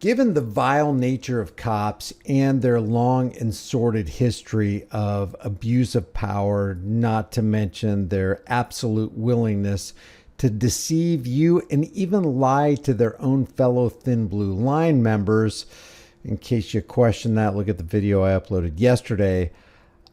Given the vile nature of cops and their long and sordid history of abuse of power, not to mention their absolute willingness to deceive you and even lie to their own fellow Thin Blue Line members, in case you question that, look at the video I uploaded yesterday.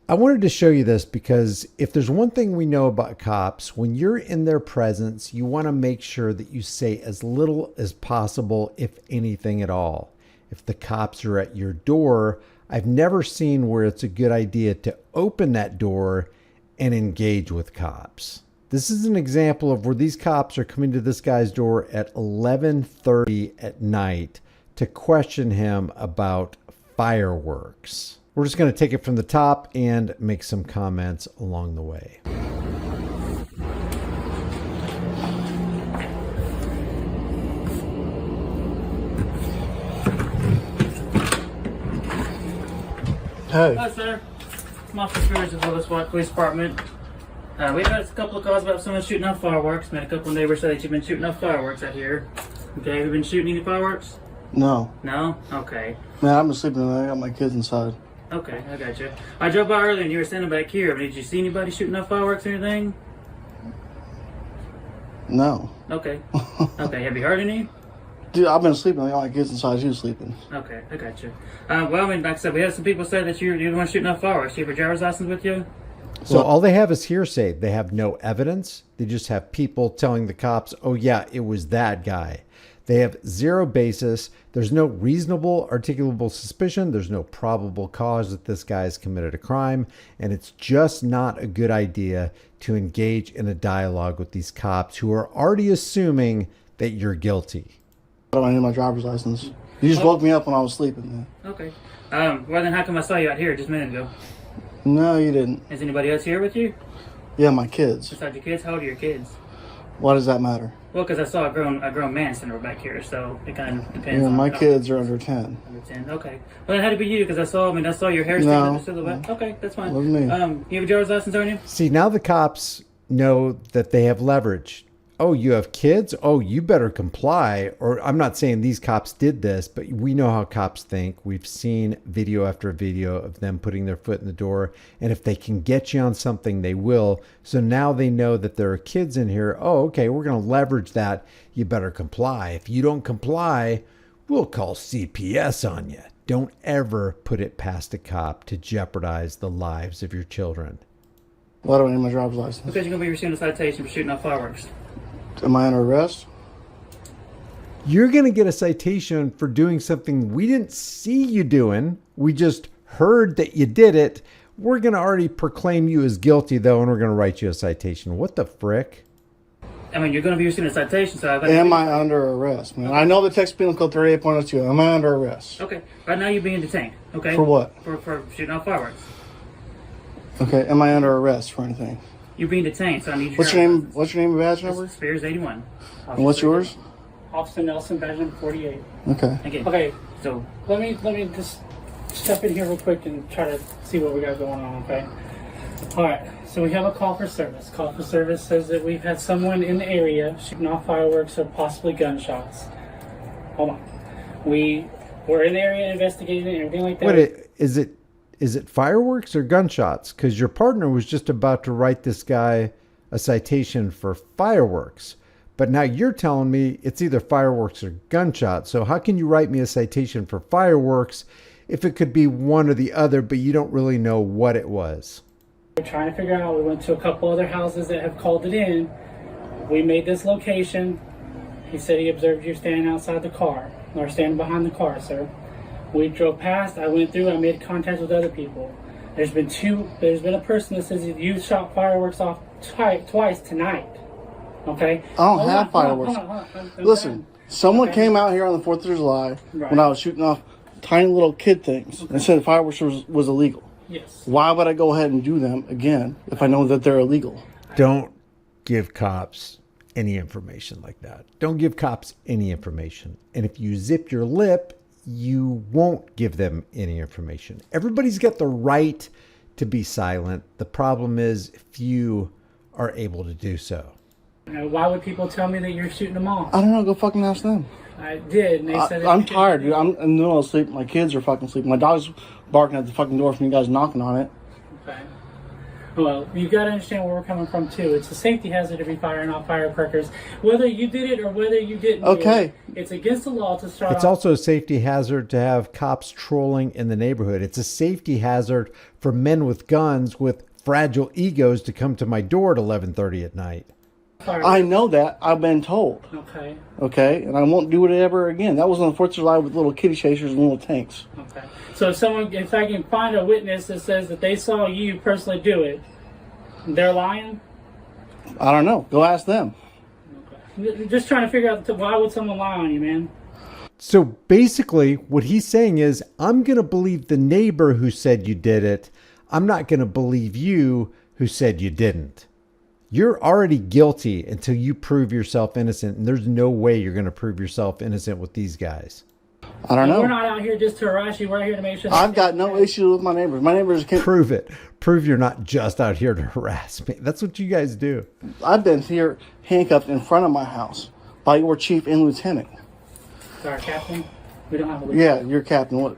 I wanted to show you this because if there's one thing we know about cops, when you're in their presence, you want to make sure that you say as little as possible, if anything at all. If the cops are at your door, I've never seen where it's a good idea to open that door and engage with cops. This is an example of where these cops are coming to this guy's door at 11:30 at night to question him about fireworks. We're just going to take it from the top and make some comments along the way. Hey. Hi, sir. I'm Officer Spears of the Willis Police Department. We've had a couple of calls about someone shooting off fireworks. Met a couple of neighbors said that you've been shooting off fireworks out here. Okay, have you been shooting any fireworks? No. No? Okay. Man, I've been sleeping tonight. I got my kids inside. Okay, I got you. I drove by earlier and you were standing back here. But did you see anybody shooting off fireworks or anything? No. Okay. Okay, have you heard any? Dude, I've been sleeping. I got my kids inside. You sleeping. Okay, I got you. Well, I mean, like I said, we had some people say that you're the one shooting off fireworks. Do you have your driver's license with you? So all they have is hearsay. They have no evidence. They just have people telling the cops, oh yeah, it was that guy. They have zero basis. There's no reasonable articulable suspicion. There's no probable cause that this guy has committed a crime. And it's just not a good idea to engage in a dialogue with these cops who are already assuming that you're guilty. I don't need my driver's license. You just woke me up when I was sleeping, man. Okay. Well, then how come I saw you out here just a minute ago? No, you didn't. Is anybody else here with you? Yeah, my kids. Besides your kids? How old are your kids? Why does that matter? Well, because I saw a grown man standing back here, so it kind of depends. Yeah, on my kids are under 10. Under 10. Okay. Well, it had to be you because I saw your hair standing No. in the silhouette. Okay, that's fine. Wasn't me. You have a driver's license on you? See, now the cops know that they have leverage. Oh, you have kids? Oh, you better comply. Or I'm not saying these cops did this, but we know how cops think. We've seen video after video of them putting their foot in the door. And if they can get you on something, they will. So now they know that there are kids in here. Oh, okay, we're going to leverage that. You better comply. If you don't comply, we'll call CPS on you. Don't ever put it past a cop to jeopardize the lives of your children. Why do I need my driver's license? Because you're going to be receiving a citation for shooting off fireworks. Am I under arrest? You're going to get a citation for doing something we didn't see you doing. We just heard that you did it. We're going to already proclaim you as guilty, though, and we're going to write you a citation. What the frick? I mean, you're going to be receiving a citation, so Am I under arrest, man? I know the text penal code 38.02. Am I under arrest? Okay. Right now you're being detained. Okay. For what? For shooting off fireworks. Okay, am I under arrest for anything? You're being detained, so I need your What's your name? What's your name and badge number? Spears 81. And what's yours? Officer Nelson, badge number 48. Okay. Again. Okay, So, let me just step in here real quick and try to see what we got going on, okay? Alright, so we have a call for service. Call for service says that we've had someone in the area shooting off fireworks or possibly gunshots. Hold on. We were in the area investigating and everything like that. Wait, is it fireworks or gunshots? Because your partner was just about to write this guy a citation for fireworks. But now you're telling me it's either fireworks or gunshots. So how can you write me a citation for fireworks if it could be one or the other, but you don't really know what it was? We're trying to figure out. We went to a couple other houses that have called it in. We made this location. He said he observed you standing outside the car, or standing behind the car, sir. We drove past. I went through. I made contact with other people. There's been a person that says you shot fireworks off twice tonight. Okay. I don't have fireworks. Hold on. Listen, someone came out here on the 4th of July Right. when I was shooting off tiny little kid things and said fireworks was illegal. Yes. Why would I go ahead and do them again if I know that they're illegal? Don't give cops any information like that. Don't give cops any information. And if you zip your lip, you won't give them any information. Everybody's got the right to be silent. The problem is few are able to do so. Why would people tell me that you're shooting them off? I don't know. Go fucking ask them. I did, and they said I'm tired, dude. I'm in the middle of sleep. My kids are fucking sleeping. My dog's barking at the fucking door from you guys knocking on it. Okay. Well, you got to understand where we're coming from too. It's a safety hazard to be firing off firecrackers, whether you did it or whether you didn't. Okay. It's against the law to start. It's also a safety hazard to have cops trolling in the neighborhood. It's a safety hazard for men with guns with fragile egos to come to my door at 11:30 at night. I know that. I've been told. Okay. Okay, and I won't do it ever again. That was on the 4th of July with little kitty chasers and little tanks. Okay. So if I can find a witness that says that they saw you personally do it, they're lying? I don't know. Go ask them. Okay. Just trying to figure out why would someone lie on you, man? So basically what he's saying is, I'm going to believe the neighbor who said you did it. I'm not going to believe you who said you didn't. You're already guilty until you prove yourself innocent. And there's no way you're going to prove yourself innocent with these guys. I don't know. We're not out here just to harass you. We're out here to make sure. I've got no issue with my neighbors. My neighbors can Prove it. Prove you're not just out here to harass me. That's what you guys do. I've been here handcuffed in front of my house by your chief and lieutenant. Sorry, Captain. We don't have a lieutenant. Yeah, your captain. What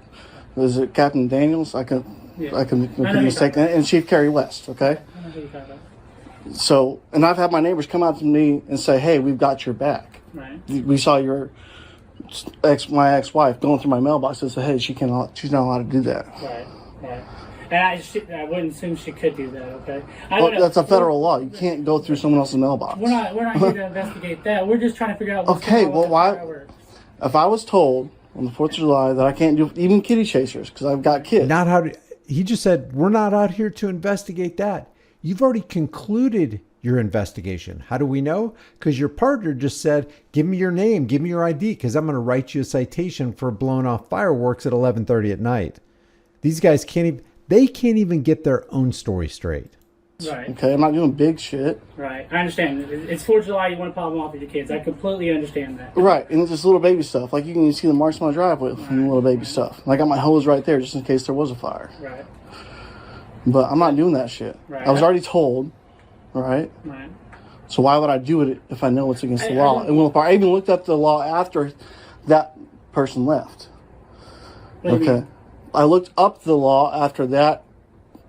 is it, Captain Daniels? I can be mistaken. And Chief Kerry West. Okay. I know who you're talking about. So, and I've had my neighbors come out to me and say, "Hey, we've got your back. Right. We saw my ex-wife going through my mailbox and said, hey, she's not allowed to do that." Right. And I wouldn't assume she could do that. Okay. Well, that's a federal law. You can't go through someone else's mailbox. We're not here to investigate that. We're just trying to figure out what's Okay, going on well, with why? the fireworks. If I was told on the 4th of July that I can't do even kitty chasers because I've got kids. He just said, we're not out here to investigate that. You've already concluded your investigation. How do we know? Because your partner just said, give me your name, give me your ID, because I'm going to write you a citation for blowing off fireworks at 11:30 at night. These guys can't even get their own story straight. Right. Okay, I'm not doing big shit. Right. I understand. It's 4th of July. You want to pop them off with your kids. I completely understand that. Right, and it's just little baby stuff. Like you can see the marks on my driveway from the little baby stuff. And I got my hose right there just in case there was a fire. Right. But I'm not doing that shit. Right. I was already told. Right. Right. So why would I do it if I know it's against the law? I even looked up the law after that person left. What do you mean? I looked up the law after that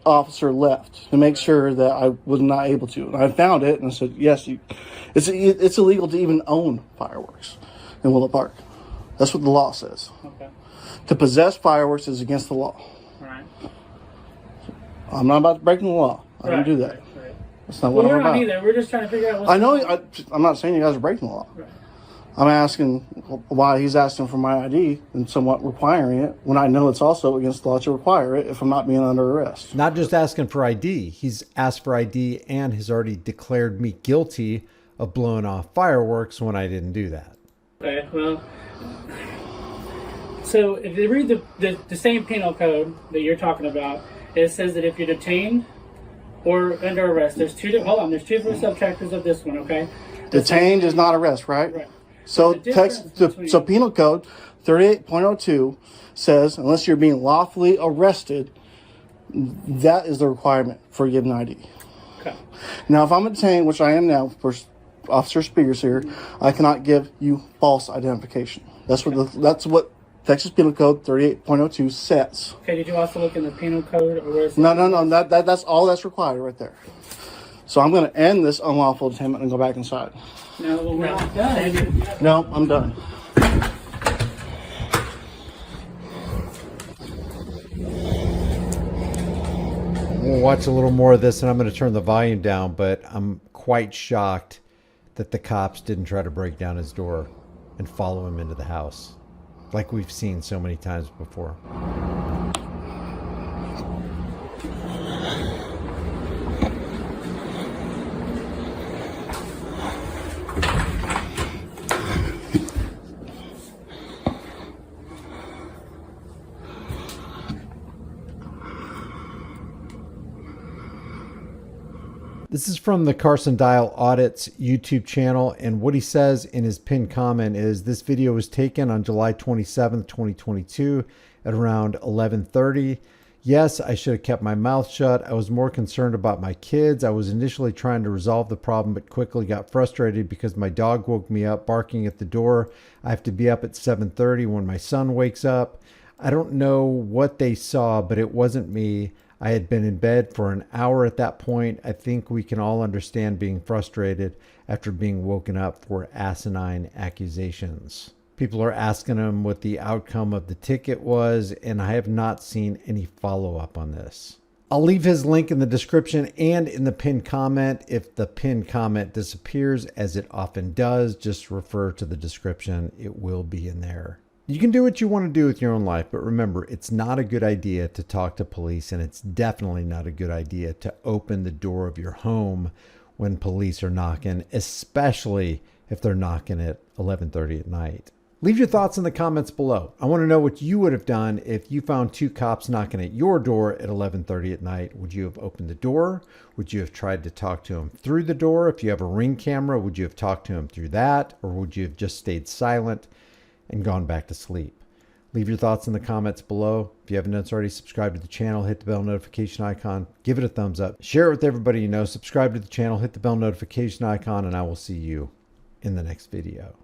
officer left to make sure that I was not able to. And I found it and I said, yes, it's illegal to even own fireworks in Willow Park. That's what the law says. Okay. To possess fireworks is against the law. Right. I'm not about to break the law. I don't do that. Right. That's not what I'm We're about. not either. We're just trying to figure out what's I know. going on. I'm not saying you guys are breaking the law. Right. I'm asking why he's asking for my ID and somewhat requiring it when I know it's also against the law to require it if I'm not being under arrest. Not just asking for ID. He's asked for ID and has already declared me guilty of blowing off fireworks when I didn't do that. Okay, well, so if you read the same penal code that you're talking about, it says that if you're detained or under arrest, there's two different subchapters of this one, okay? Detained is not arrest, right? Right. So There's a difference between- penal code 38.02 says unless you're being lawfully arrested, that is the requirement for getting ID. Okay. Now, if I'm detained, which I am now, for Officer Spears here, I cannot give you false identification. That's what Texas Penal Code 38.02 says. Okay, did you also look in the penal code or where it says? No. That's all that's required right there. So I'm going to end this unlawful detainment and go back inside. No, well, we're not done. No, I'm done. We'll watch a little more of this and I'm going to turn the volume down, but I'm quite shocked that the cops didn't try to break down his door and follow him into the house like we've seen so many times before. This is from the Carson Dial Audits YouTube channel, and what he says in his pinned comment is this video was taken on July 27th, 2022 at around 11:30. Yes, I should have kept my mouth shut. I was more concerned about my kids. I was initially trying to resolve the problem, but quickly got frustrated because my dog woke me up barking at the door. I have to be up at 7:30 when my son wakes up. I don't know what they saw, but it wasn't me. I had been in bed for an hour at that point. I think we can all understand being frustrated after being woken up for asinine accusations. People are asking him what the outcome of the ticket was, and I have not seen any follow-up on this. I'll leave his link in the description and in the pinned comment. If the pinned comment disappears, as it often does, just refer to the description. It will be in there. You can do what you want to do with your own life, but remember, it's not a good idea to talk to police, and it's definitely not a good idea to open the door of your home when police are knocking, especially if they're knocking at 11:30 at night. Leave your thoughts in the comments below. I want to know what you would have done if you found two cops knocking at your door at 11:30 at night. Would you have opened the door? Would you have tried to talk to them through the door? If you have a Ring camera, would you have talked to them through that? Or would you have just stayed silent and gone back to sleep? Leave your thoughts in the comments below. If you haven't done so already, subscribe to the channel, hit the bell notification icon, give it a thumbs up, share it with everybody you know, subscribe to the channel, hit the bell notification icon, and I will see you in the next video.